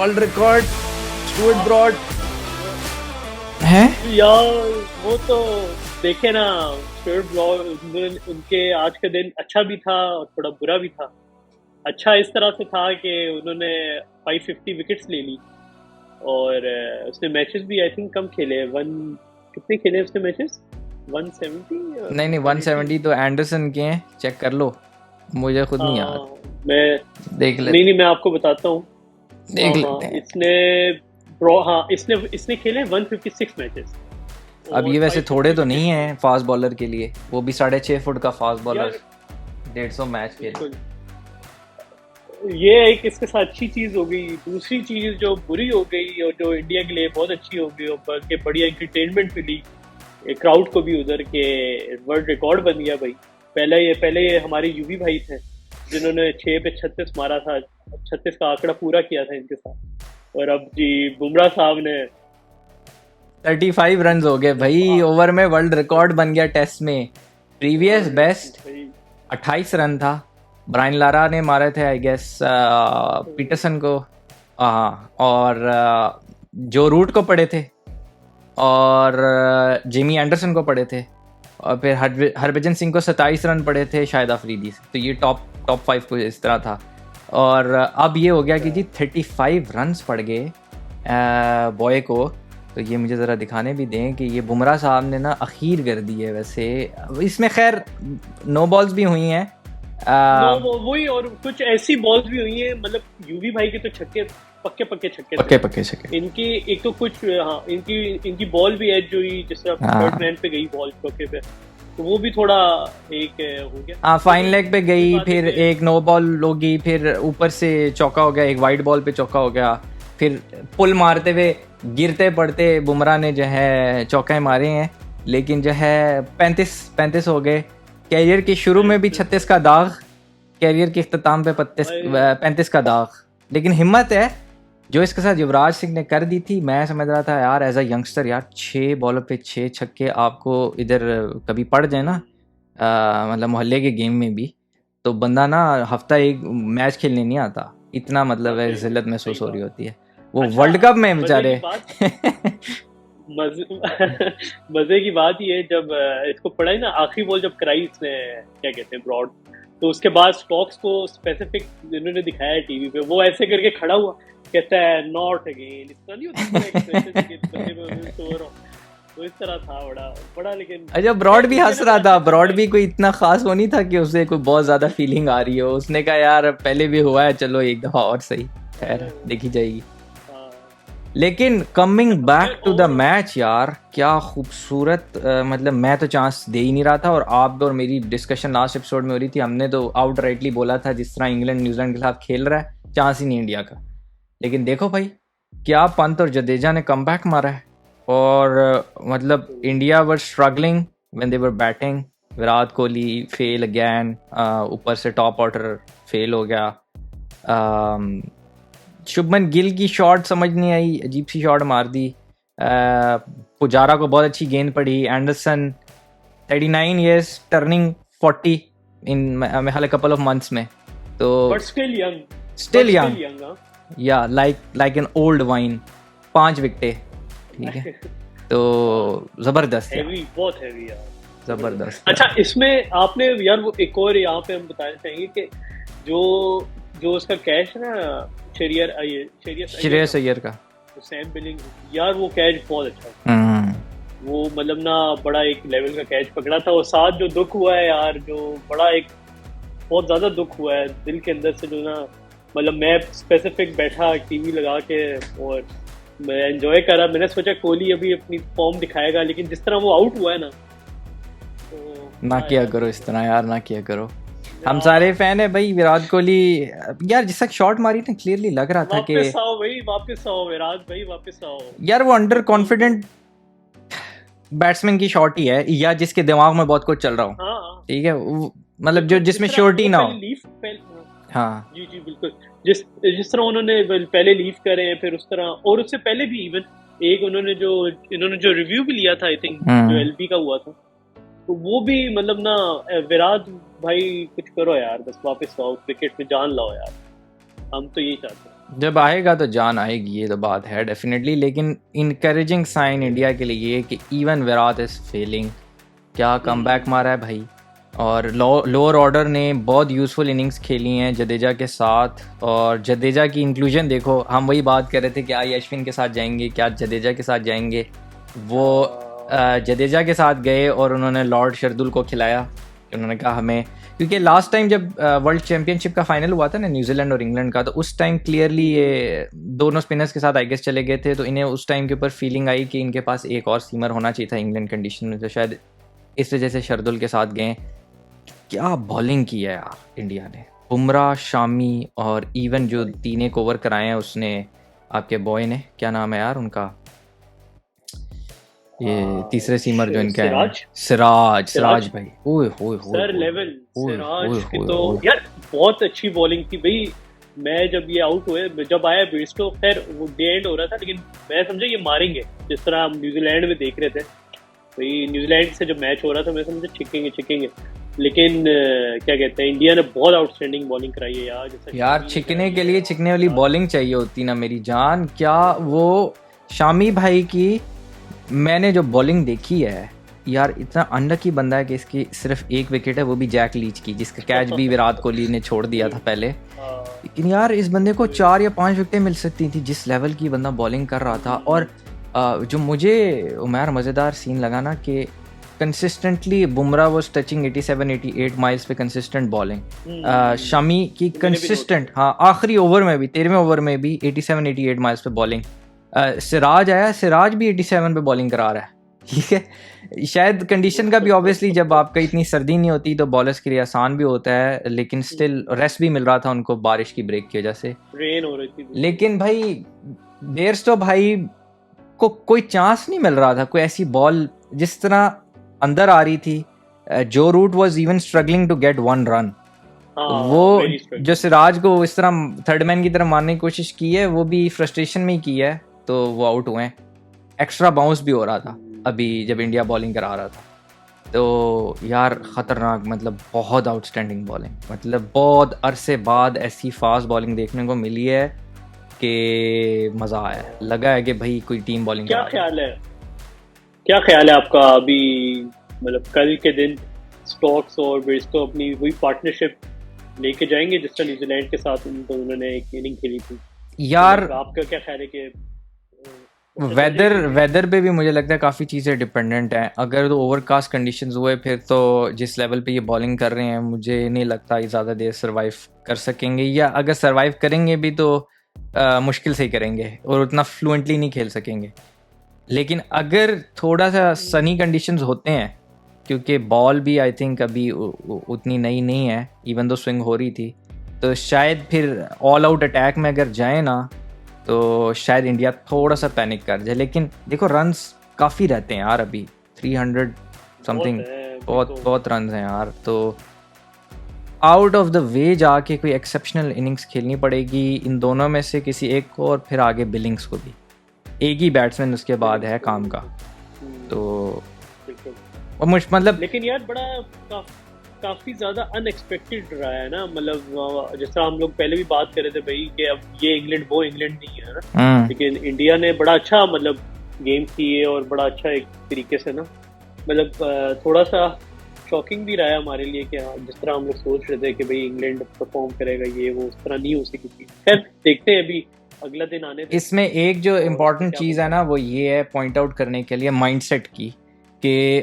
World record Stuart broad है यार वो तो देखे ना, स्टुअर्ट ब्रॉड उनके आज का दिन अच्छा भी था और थोड़ा बुरा भी था। अच्छा इस तरह से था कि उन्होंने 550 विकेट्स ले ली और उसने मैचेस भी आई थिंक कम खेले। कितने खेले उसने मैचेस? 170? नहीं 170 तो एंडरसन के हैं, चेक कर लो, मुझे खुद नहीं याद। मैं देख ले, नहीं मैं आपको बताता हूँ। देख हाँ लेते हैं। इसने खेले 156 मैचेस। अब ये वैसे थोड़े तो नहीं है फास्ट बॉलर के लिए, वो भी 6.5 फुट का फास्ट बॉलर 150 मैच खेले। ये एक इसके साथ अच्छी चीज हो गई। दूसरी चीज जो बुरी हो गई और जो इंडिया के लिए बहुत अच्छी हो गई और बल्कि बढ़िया एंटरटेनमेंट मिली क्राउड को भी उधर के, वर्ल्ड रिकॉर्ड बन गया भाई। पहले ये हमारे यूवी भाई थे जिन्होंने 6 पे 36 मारा था, 36 का आंकड़ा पूरा किया था इनके साथ। और अब जी बुमराह साहब ने 35 रन हो गए भाई ओवर में, वर्ल्ड रिकॉर्ड बन गया टेस्ट में। प्रीवियस बेस्ट 28 रन था, ब्रायन लारा ने मारे थे आई गेस पीटरसन को, और जो रूट को पड़े थे और जेमी एंडरसन को पड़े थे, और फिर हरभजन सिंह को 27 रन पड़े थे शायद अफरीदी से। तो ये टॉप 5 कुछ इस तरह था। और अब ये हो गया कि जी 35 रन्स पड़ गए बॉय को। तो ये मुझे ज़रा दिखाने भी दें कि ये बुमराह साहब ने ना अखीर कर दी है। वैसे इसमें खैर नो बॉल्स भी हुई हैं, वही, और कुछ ऐसी बॉल्स भी हुई हैं। मतलब यूवी भाई के तो छक्के पक्के छक्के इनकी एक तो कुछ इनकी बॉल भी एज हुई, जिस तरह थर्ड मैन पे गई बॉल चौके पे, तो वो भी थोड़ा एक हो गया। फाइन लेग पे गई, फिर एक नो बॉल होगी, फिर ऊपर से चौका हो गया, एक वाइड बॉल पे चौका हो गया, फिर पुल मारते हुए गिरते पड़ते बुमराह ने जो है चौके मारे हैं। लेकिन जो है 35 हो गए। कैरियर के शुरू में भी 36 का दाग, कैरियर के इख्तिताम पे 35 का दाग। लेकिन हिम्मत है जो इसके साथ युवराज सिंह ने कर दी थी। मैं समझ रहा था यार एज अ यंगस्टर, यार 6 बॉलों पे 6 छक्के आपको इधर कभी पड़ जाए ना, मतलब मोहल्ले के गेम में भी, तो बंदा ना हफ्ता एक मैच खेलने नहीं आता। इतना मतलब है जिल्लत महसूस हो रही होती है। वो वर्ल्ड कप में बेचारे मजे की बात ये है, जब इसको पढ़ा है ना आखिरी बॉल जब कराई इसने, क्या कहते हैं, ब्रॉड, तो उसके बाद स्टॉक्स को स्पेसिफिक इन्होंने दिखाया टीवी पे, वो ऐसे करके खड़ा हुआ कहता है नॉट अगेन। इतना नहीं होता तो इस तरह था बड़ा लेकिन अच्छा ब्रॉड भी हंस रहा था। ब्रॉड भी कोई इतना खास वो नहीं था कि उसे कोई बहुत ज्यादा फीलिंग आ रही हो। उसने कहा यार पहले भी हुआ है, चलो एक दफा और सही, खैर देखी जाएगी। लेकिन coming back to the match यार, क्या खूबसूरत, मतलब मैं तो चांस दे ही नहीं रहा था। और आप और मेरी डिस्कशन लास्ट एपिसोड में हो रही थी, हमने तो आउट राइटली बोला था जिस तरह इंग्लैंड न्यूजीलैंड के खिलाफ खेल रहा है चांस ही नहीं इंडिया का। लेकिन देखो भाई क्या पंत और जडेजा ने कमबैक मारा है। और मतलब India were struggling when they were batting. Virat Kohli fail again, ऊपर से टॉप ऑर्डर फेल हो गया। शुभमन गिल की शॉट समझ नहीं आई, अजीब सी शॉट मार दी। पुजारा को बहुत अच्छी गेंद पड़ी। Anderson 39 years turning 40 in a couple of months में, तो but still young या like an old wine। 5 विकेटें, ठीक है, तो जबरदस्त है, बहुत हैवी यार, जबरदस्त। अच्छा इसमें आपने यार वो एक और यहाँ पे हम बताना चाहेंगे कि जो उसका कैच है ना श्रेयस अय्यर का, सैम बिलिंग, यार वो कैच बहुत अच्छा है। वो मतलब ना बड़ा एक लेवल का कैच पकड़ा था। और साथ जो दुख हुआ है यार, जो बड़ा एक बहुत ज्यादा दुख हुआ है दिल के अंदर से, जो ना मतलब मैं स्पेसिफिक बैठा टीवी लगा के और मैं एंजॉय करा। मैंने सोचा कोहली अभी अपनी फॉर्म दिखाएगा, लेकिन जिस तरह वो आउट हुआ है ना, तो ना किया करो इस तरह यार, ना किया करो। हम सारे फैन है भाई विराट कोहली। यार जिस तक शॉट मारी ना क्लियरली लग रहा था कि वापस आओ भाई, वापस आओ विराट भाई, वापस आओ। यार वो अंडर कॉन्फिडेंट बैट्समैन की शॉट ही है, या जिसके दिमाग में बहुत कुछ चल रहा हो, ठीक है, मतलब जो जिसमें श्योरिटी ना हो। हाँ जी बिल्कुल, जिस तरह उन्होंने पहले लीव करे, फिर उस तरह, और उससे पहले भी इवन एक इन्होंने जो रिव्यू भी लिया था आई थिंक, जो एलबी का हुआ था, तो वो भी मतलब ना विराट भाई कुछ करो यार, बस वापस आओ, क्रिकेट में जान लाओ यार, हम तो यही चाहते हैं। जब आएगा तो जान आएगी, ये तो बात है डेफिनेटली। लेकिन इनकरेजिंग साइन इंडिया के लिए ये कि इवन विराट इज फेलिंग, क्या कमबैक मारा है भाई। और लोअर ऑर्डर ने बहुत यूज़फुल इनिंग्स खेली हैं जडेजा के साथ। और जडेजा की इंक्लूजन देखो, हम वही बात कर रहे थे कि आई अश्विन के साथ जाएंगे क्या जडेजा के साथ जाएंगे। वो जडेजा के साथ गए और उन्होंने लॉर्ड शर्दुल को खिलाया। उन्होंने कहा हमें, क्योंकि लास्ट टाइम जब वर्ल्ड चैंपियनशिप का फाइनल हुआ था ना न्यूजीलैंड और इंग्लैंड का, तो उस टाइम क्लियरली ये दोनों स्पिनर्स के साथ आई गेस चले गए थे, तो इन्हें उस टाइम के ऊपर फीलिंग आई कि इनके पास एक और सीमर होना चाहिए था इंग्लैंड कंडीशन में, तो शायद इस वजह से शर्दुल के साथ गए। क्या बॉलिंग की है यार इंडिया ने, बुमराह, शामी और इवन जो 3 एक ओवर कराए हैं उसने, आपके बॉय ने, क्या नाम है यार उनका, ये तीसरे सीमर जो इनका है, सिराज भाई, ओए होए होए सर लेवल सिराज की तो यार बहुत अच्छी बॉलिंग थी भाई। मैं जब ये आउट हुए, जब आया बेस्टो, खैर वो डे एंड हो रहा था, लेकिन मैं समझा ये मारेंगे, जिस तरह हम न्यूजीलैंड में देख रहे थे भाई, न्यूजीलैंड से जब मैच हो रहा था मैं समझा छिकेंगे, लेकिन क्या कहते हैं, इंडिया ने बहुत आउटस्टैंडिंग बॉलिंग कराई है यार। यार छिकने के लिए छिकने वाली बॉलिंग चाहिए होती ना मेरी जान। क्या वो शामी भाई की मैंने जो बॉलिंग देखी है यार, इतना अनलकी बंदा है कि इसकी सिर्फ एक विकेट है, वो भी जैक लीच की, जिसका कैच भी विराट कोहली ने छोड़ दिया था पहले। लेकिन यार इस बंदे को 4 या 5 विकेटें मिल सकती थी, जिस लेवल की बंदा बॉलिंग कर रहा था। और जो मुझे उमर मज़ेदार सीन लगा ना कि consistently Bumrah was touching 87-88 miles पे कंसिस्टेंट बॉलिंग, शमी की कंसिस्टेंट, हाँ आखिरी ओवर में भी 13वें ओवर में भी 87-88 माइल्स पे बॉलिंग। सिराज आया, सिराज भी 87 पे बॉलिंग करा रहा है, ठीक है। शायद कंडीशन का भी ऑब्वियसली, जब आपका इतनी सर्दी नहीं होती तो बॉलर्स के लिए आसान भी होता है, लेकिन स्टिल रेस्ट भी मिल रहा था उनको बारिश की ब्रेक की वजह से, रेन हो रही थी। लेकिन भाई बेयरस्टो भाई को कोई चांस नहीं मिल रहा था, कोई ऐसी बॉल जिस तरह अंदर आ रही थी। जो Root was even struggling to get 1 run. वो जो सिराज को इस तरह थर्ड मैन की तरह मारने की कोशिश की है, वो भी फ्रस्ट्रेशन में ही की है, तो वो आउट हुए हैं। एक्स्ट्रा बाउंस भी हो रहा था अभी जब इंडिया बॉलिंग करा रहा था, तो यार ख़तरनाक, मतलब बहुत आउटस्टैंडिंग बॉलिंग, मतलब बहुत अरसे बाद ऐसी फास्ट बॉलिंग देखने को मिली है कि मज़ा आया, लगा है कि भाई कोई टीम बॉलिंग। क्या ख्याल है आपका अभी, मतलब कल के दिन स्टोक्स और बेयरस्टो अपनी वही पार्टनरशिप लेके जाएंगे जिस तरह न्यूजीलैंड के साथ उन्होंने एक इनिंग खेली थी यार? आपका क्या ख्याल है कि वेदर पे भी मुझे लगता है काफ़ी चीज़ें डिपेंडेंट हैं। अगर तो ओवरकास्ट कंडीशंस हुए फिर तो जिस लेवल पे ये बॉलिंग कर रहे हैं मुझे नहीं लगता ये ज़्यादा देर सरवाइव कर सकेंगे, या अगर सरवाइव करेंगे भी तो मुश्किल से ही करेंगे और उतना फ्लुएंटली नहीं खेल सकेंगे। लेकिन अगर थोड़ा सा सनी कंडीशंस होते हैं, क्योंकि बॉल भी आई थिंक अभी उतनी नई नहीं है, इवन दो स्विंग हो रही थी, तो शायद फिर ऑल आउट अटैक में अगर जाए ना तो शायद इंडिया थोड़ा सा पैनिक कर जाए। लेकिन देखो रन्स काफ़ी रहते हैं यार, अभी 300 समथिंग, बहुत रन्स हैं यार, तो आउट ऑफ द वे जाके कोई एक्सेप्शनल इनिंग्स खेलनी पड़ेगी इन दोनों में से किसी एक को, और फिर आगे बिलिंग्स को भी, एक ही बैट्समैन उसके बाद है काम का, तो मतलब। लेकिन यार बड़ा काफी ज्यादा अनएक्सपेक्टेड रहा है ना, मतलब जिस तरह हम लोग पहले भी बात कर रहे थे भाई कि अब ये इंग्लैंड वो इंग्लैंड नहीं है ना, लेकिन इंडिया ने बड़ा अच्छा मतलब गेम किए और बड़ा अच्छा एक तरीके से ना, मतलब थोड़ा सा शॉकिंग भी रहा है हमारे लिए कि जिस तरह हम लोग सोच रहे थे कि भाई इंग्लैंड परफॉर्म करेगा, ये वो उस तरह नहीं हो सकी थी। खैर देखते हैं अभी अगला दिन आने। इसमें एक जो इम्पोर्टेंट चीज़ है ना वो ये है पॉइंट आउट करने के लिए माइंडसेट की, कि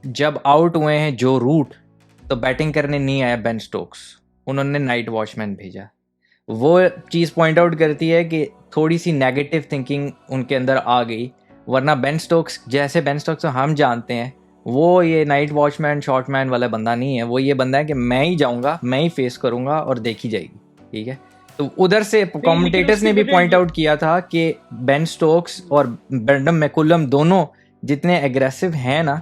जब आउट हुए हैं जो रूट, तो बैटिंग करने नहीं आया बेन स्टोक्स, उन्होंने नाइट वॉचमैन भेजा। वो चीज़ पॉइंट आउट करती है कि थोड़ी सी नेगेटिव थिंकिंग उनके अंदर आ गई, वरना बेन स्टोक्स जैसे बेन स्टोक्स हम जानते हैं, वो ये नाइट वॉचमैन शॉटमैन वाला बंदा नहीं है। वो ये बंदा है कि मैं ही जाऊँगा, मैं ही फेस करूँगा और देखी जाएगी, ठीक है। तो उधर से कमेंटेटर्स ने भी पॉइंट आउट किया था कि बेन स्टोक्स और ब्रेंडन मैकुलम दोनों जितने एग्रेसिव हैं ना,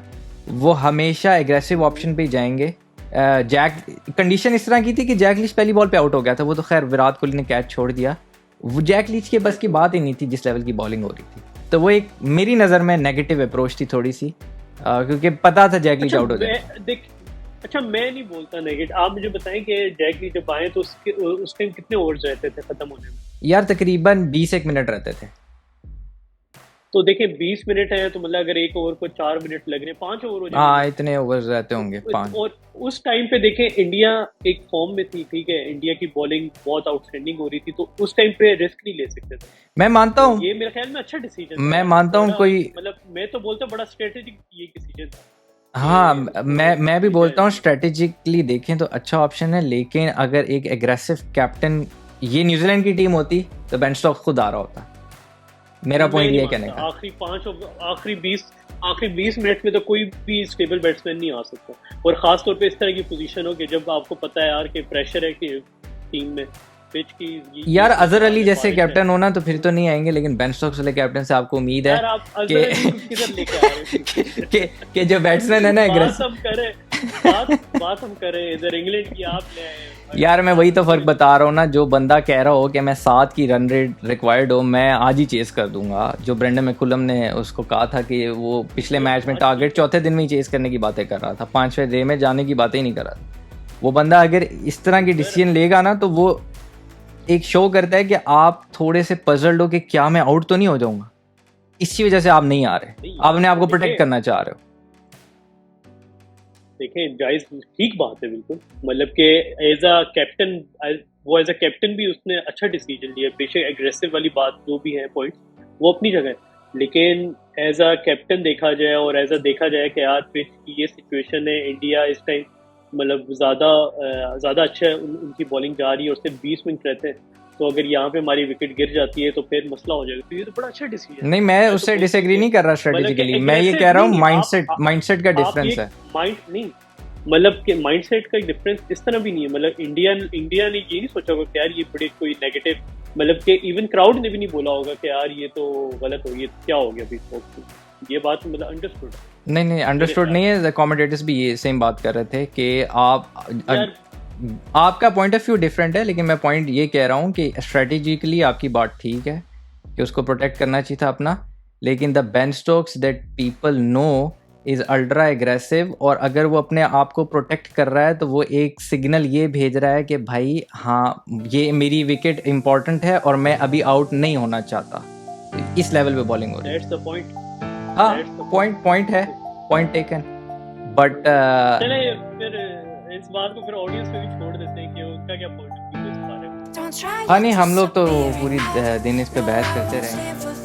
वो हमेशा एग्रेसिव ऑप्शन पे जाएंगे। जैक कंडीशन इस तरह की थी कि जैक लीच पहली बॉल पे आउट हो गया था, वो तो खैर विराट कोहली ने कैच छोड़ दिया, वो जैक लीच के बस की बात ही नहीं थी जिस लेवल की बॉलिंग हो रही थी। तो वो एक मेरी नज़र में नेगेटिव अप्रोच थी थोड़ी सी, क्योंकि पता था जैक लीच आउट हो जाए। अच्छा मैं नहीं बोलता नेगेटिव, आप मुझे बताएं कि जैक लीच जब आए तो उस टाइम कितने ओवर्स रहते थे खत्म होने में? यार तकरीबन 20 मिनट रहते थे। तो देखें 20 मिनट है तो मतलब अगर एक ओवर को 4 मिनट लग रहे 5 ओवर हो जाएंगे। हाँ इतने ओवर रहते होंगे 5। और उस टाइम पे देखें इंडिया एक फॉर्म में थी, ठीक है, इंडिया की बॉलिंग बहुत आउटस्टैंडिंग हो रही थी, तो उस टाइम पे रिस्क नहीं ले सकते थे। मैं मानता हूँ, ये मेरे ख्याल में अच्छा डिसीजन मैं मानता हूँ कोई, मतलब मैं तो बोलता बड़ा स्ट्रेटेजिक ये डिसीजन था। हाँ मैं भी बोलता हूँ स्ट्रेटेजिकली देखें तो अच्छा ऑप्शन है, लेकिन अगर एक एग्रेसिव कैप्टन, ये न्यूजीलैंड की टीम होती तो बेन स्टोक्स खुद आ रहा होता। मेरा पॉइंट ये कहने का, आखिरी 20 मिनट में तो कोई भी स्टेबल बैट्समैन नहीं आ सकता, और खास तौर पे इस तरह की पोजीशन हो कि जब आपको पता है यार कि प्रेशर है कि टीम में पिच की। यार अजहर अली जैसे कैप्टन होना तो फिर तो नहीं आएंगे, लेकिन बेन स्टोक्स वाले कैप्टन से आपको उम्मीद है कि जो बैट्समैन है ना बात हम करें इधर इंग्लैंड की आप ले आए। यार मैं वही तो फर्क बता रहा हूँ ना, जो बंदा कह रहा हो कि मैं 7 की रन रेट रिक्वायर्ड हो, मैं आज ही चेस कर दूंगा। जो ब्रेंडन मैकुलम ने उसको कहा था कि वो पिछले मैच में टारगेट चौथे दिन में ही चेस करने की बातें कर रहा था, 5वें डे में जाने की बातें ही नहीं कर रहा था। वो बंदा अगर इस तरह की डिसीजन लेगा ना तो वो एक शो करता है कि आप थोड़े से पजल्ड हो कि क्या मैं आउट तो नहीं हो जाऊंगा, इसी वजह से आप नहीं आ रहे, आप अपने आप को प्रोटेक्ट करना चाह रहे हो। देखें जायज ठीक बात है बिल्कुल, मतलब कि एज अ कैप्टन भी उसने अच्छा डिसीजन लिया। बेशक एग्रेसिव वाली बात जो भी है पॉइंट वो अपनी जगह है, लेकिन एज अ कैप्टन देखा जाए और एज अ देखा जाए कि यार पिच की ये सिचुएशन है, इंडिया इस टाइम मतलब ज़्यादा अच्छा है, उनकी बॉलिंग जा रही है और सिर्फ 20 मिनट रहते हैं, तो अगर यहाँ पे हमारी विकेट गिर जाती है तो फिर मसला हो जाएगा। तो ये तो बड़ा अच्छा डिसीजन नहीं, मैं उससे डिसएग्री नहीं कर रहा स्ट्रेटेजिकली, मैं ये कह रहा हूँ माइंडसेट का डिफरेंस है। माइंड नहीं, मतलब कि माइंडसेट का डिफरेंस इस तरह भी नहीं है। मतलब इंडिया ने ये नहीं सोचा होगा कि यार ये बड़े कोई नेगेटिव, मतलब कि इवन क्राउड ने भी नहीं बोला होगा कि यार ये तो गलत हो, ये क्या हो गया अभी, ये बात मतलब अंडरस्टूड है। नहीं अंडरस्टूड नहीं है, कमेंटेटर्स भी ये सेम बात कर रहे थे कि आपका पॉइंट ऑफ व्यू डिफरेंट है, लेकिन मैं पॉइंट ये कह रहा हूँ कि स्ट्रेटेजिकली आपकी बात ठीक है कि उसको प्रोटेक्ट करना चाहिए था अपना, लेकिन the Ben Stokes that people know is ultra aggressive, और अगर वो अपने आप को प्रोटेक्ट कर रहा है तो वो एक सिग्नल ये भेज रहा है कि भाई हाँ ये मेरी विकेट इंपॉर्टेंट है और मैं अभी आउट नहीं होना चाहता। इस लेवल पे बॉलिंग हो रही है। हाँ पॉइंट है, पॉइंट टेकन, बट चले फिर इस बात को फिर ऑडियंस पे भी छोड़ देते हैं कि उनका क्या पॉइंट ऑफ व्यू है इस बारे में। हाँ नहीं, हम लोग तो पूरी दिन इस पे बहस करते रहेंगे।